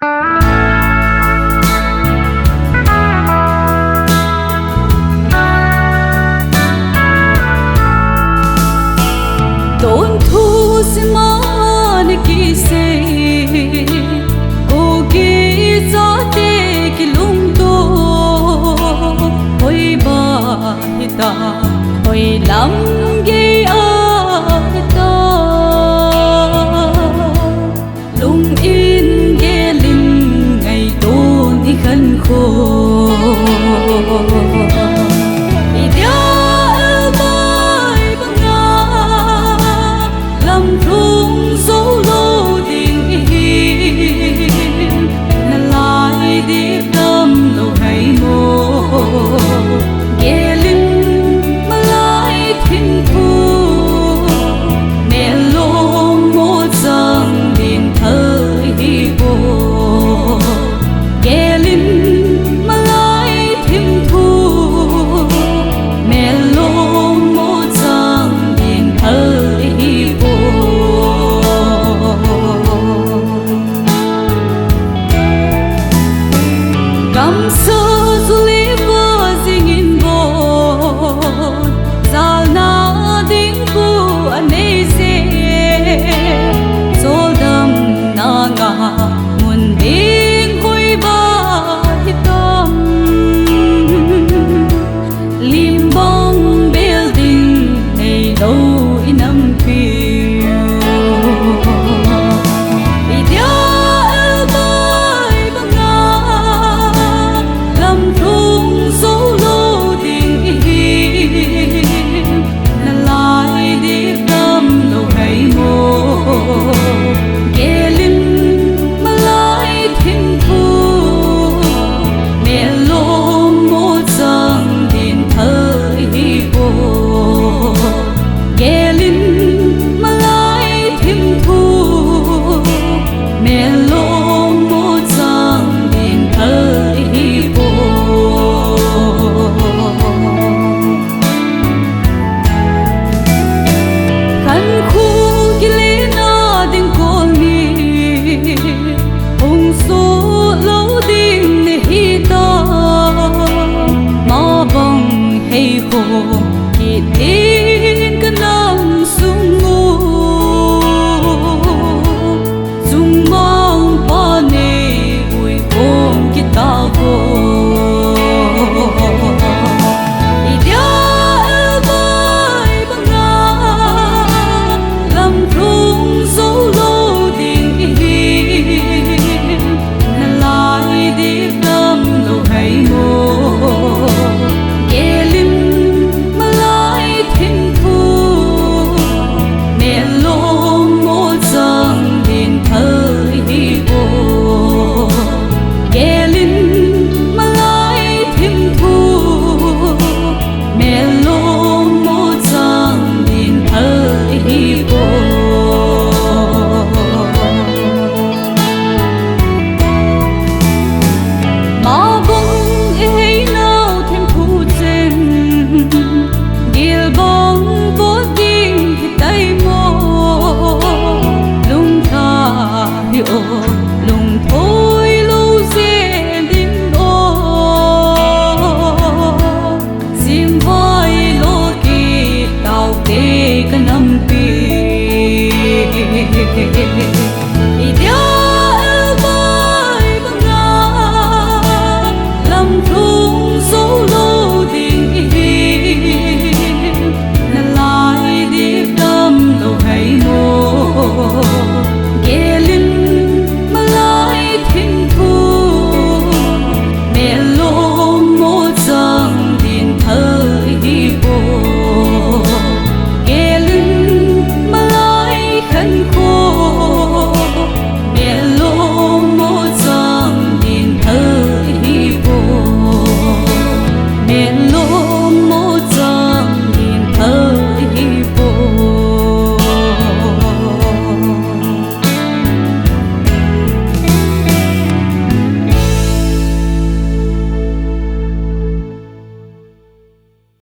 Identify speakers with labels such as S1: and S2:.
S1: Tôn thu xin mong kỳ se ô kỳ gió tê kỳ lung tô ôi ba ta ôi lắm ghê ta lung in ghê linh ngày tôn đi khăn khô Cầm sơ du lý vô dingin vô Zal na ding ku ane se Sol dam na nga mun ding hui ba hitam Lim bong building nei lo inam